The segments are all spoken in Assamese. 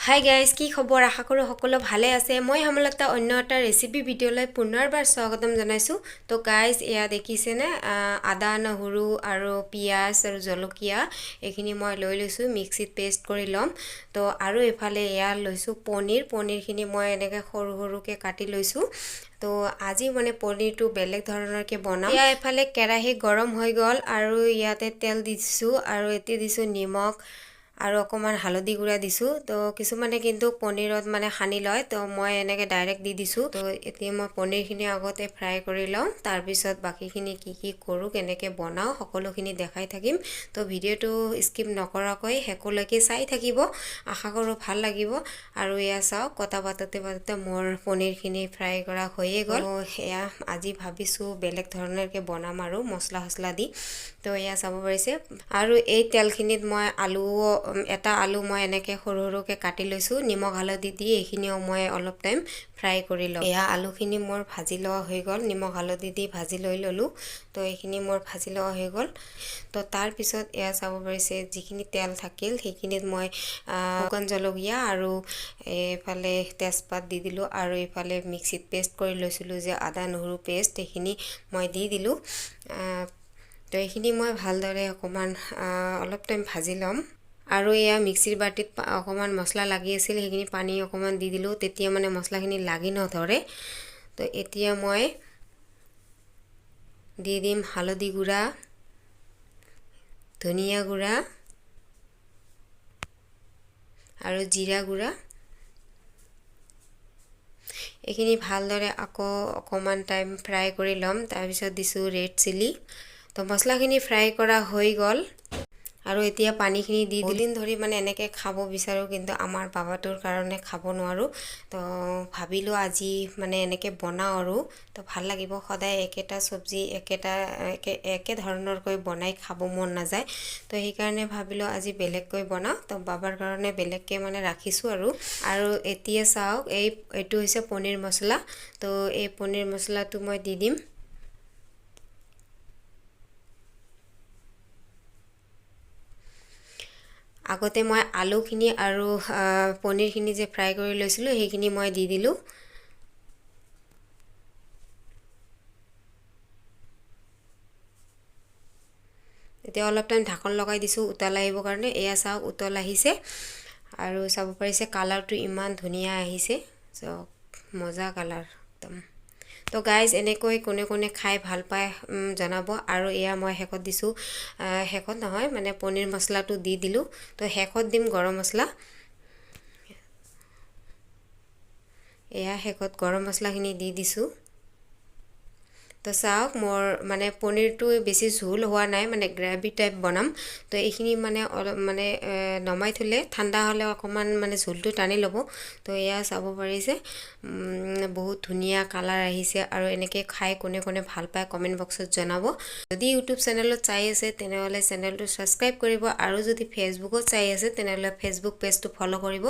হাই গাইজ, কি খবৰ? আশা কৰোঁ সকলো ভালে আছে। মই হেমলতা অন্য এটা ৰেচিপি ভিডিঅ'লৈ পুনৰবাৰ স্বাগতম জনাইছোঁ। তো গাইজ, এয়া দেখিছেনে, আদা নহৰু আৰু পিঁয়াজ আৰু জলকীয়া এইখিনি মই লৈ লৈছোঁ, মিক্সিত পেষ্ট কৰি ল'ম। তো আৰু এইফালে এয়া লৈছোঁ পনীৰখিনি মই এনেকৈ সৰু সৰুকৈ কাটি লৈছোঁ। তো আজি মানে পনীৰটো বেলেগ ধৰণৰকৈ বনাম। এয়া এফালে কেৰাহী গৰম হৈ গ'ল আৰু ইয়াতে তেল দিছোঁ আৰু এতিয়া দিছোঁ নিমখ আৰু অকণমান হালধি গুড়া দিছোঁ। তো কিছুমানে কিন্তু পনীৰত মানে সানি লয়, তো মই এনেকৈ ডাইৰেক্ট দি দিছোঁ। তো এতিয়া মই পনীৰখিনি আগতে ফ্ৰাই কৰি লওঁ, তাৰপিছত বাকীখিনি কি কৰোঁ, কেনেকৈ বনাওঁ সকলোখিনি দেখাই থাকিম। তো ভিডিঅ'টো স্কিপ নকৰাকৈ শেষলৈকে চাই থাকিব, আশা কৰোঁ ভাল লাগিব। আৰু এয়া চাওক, কথা পাতোতে মোৰ পনীৰখিনি ফ্ৰাই কৰা হৈয়ে গ'ল। এয়া আজি ভাবিছোঁ বেলেগ ধৰণৰকৈ বনাম আৰু মছলা দি। তো এয়া চাব পাৰিছে। আৰু এই তেলখিনিত মই এটা আলু মই এনেকৈ সৰু সৰুকৈ কাটি লৈছোঁ, নিমখ হালধি দি এইখিনিও মই অলপ টাইম ফ্ৰাই কৰি লওঁ। এয়া আলুখিনি মোৰ ভাজি লোৱা হৈ গ'ল, নিমখ হালধি দি ভাজি ল'লোঁ। তো এইখিনি মোৰ ভাজি লোৱা হৈ গ'ল। তো তাৰপিছত এয়া চাব পাৰিছে, যিখিনি তেল থাকিল সেইখিনিত মই শুকান জলকীয়া আৰু এইফালে তেজপাত দি দিলোঁ আৰু এইফালে মিক্সিত পেষ্ট কৰি লৈছিলোঁ যে আদা নহৰু পেষ্ট, সেইখিনি মই দি দিলোঁ। তো এইখিনি মই ভালদৰে অকণমান অলপ টাইম ভাজি ল'ম। আৰু এয়া মিক্সিৰ বাটিত অকণমান মছলা লাগি আছিল, সেইখিনি পানী অকণমান দি দিলোঁ, তেতিয়া মানে মছলাখিনি লাগি নধৰে। তো এতিয়া মই দি দিম হালধি গুড়া, ধনিয়া গুড়া আৰু জিৰা গুড়া। এইখিনি ভালদৰে আকৌ অকণমান টাইম ফ্ৰাই কৰি ল'ম। তাৰপিছত দিছোঁ ৰেড চিলি। তো মছলাখিনি ফ্ৰাই কৰা হৈ গ'ল আৰু এতিয়া পানীখিনি দি দিন ধৰি মানে এনেকৈ খাব বিচাৰোঁ, কিন্তু আমাৰ বাবাটোৰ কাৰণে খাব নোৱাৰোঁ। তো ভাবিলোঁ আজি মানে এনেকৈ বনাওঁ আৰু তো ভাল লাগিব। সদায় একেটা চব্জি একে ধৰণৰকৈ বনাই খাব মন নাযায়। তো সেইকাৰণে ভাবিলোঁ আজি বেলেগকৈ বনাওঁ। তো বাবাৰ কাৰণে বেলেগকৈ মানে ৰাখিছোঁ আৰু এতিয়া চাওক, এইটো হৈছে পনীৰ মছলা। তো এই পনীৰ মছলাটো মই দি দিম। আগতে মই আলুখিনি আৰু পনীৰখিনি যে ফ্ৰাই কৰি লৈছিলোঁ সেইখিনি মই দি দিলোঁ। এতিয়া অলপ টাইম ঢাকন লগাই দিছোঁ উতল আহিবৰ কাৰণে। এয়া চাওক, উতল আহিছে আৰু চাব পাৰিছে কালাৰটো ইমান ধুনীয়া আহিছে, চাওক মজা কালাৰ একদম। তো গাইজ, এনেকৈ কোনে খাই ভাল পায় জনাব। আৰু এয়া মই শেষত দিছোঁ, শেষত নহয় মানে পনীৰ মছলাটো দি দিলোঁ। তো শেষত দিম গৰম মছলা। এয়া শেষত গৰম মছলাখিনি দি দিছোঁ। তো চাওক, মোৰ মানে পনীৰটো বেছি ঝোল হোৱা নাই, মানে গ্ৰেভি টাইপ বনাম। তো এইখিনি মানে অলপ মানে নমাই থ'লে ঠাণ্ডা হ'লে অকণমান মানে ঝোলটো টানি ল'ব। তো এয়া চাব পাৰিছে, বহুত ধুনীয়া কালাৰ আহিছে। আৰু এনেকৈ খাই কোনে ভাল পায় কমেণ্ট বক্সত জনাব। যদি ইউটিউব চেনেলত চাই আছে তেনেহ'লে চেনেলটো ছাবস্ক্ৰাইব কৰিব, আৰু যদি ফেচবুকত চাই আছে তেনেহ'লে ফেচবুক পেজটো ফ'ল' কৰিব।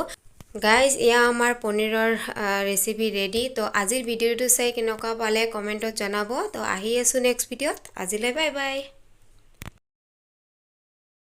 গাইজ, এয়া আমাৰ পনীৰৰ ৰেচিপি ৰেডি। তো আজিৰ ভিডিঅ'টো চাই কেনেকুৱা পালে কমেণ্টত জনাব। তো আহি আছোঁ নেক্সট ভিডিঅ'ত। আজিলৈ বাই বাই।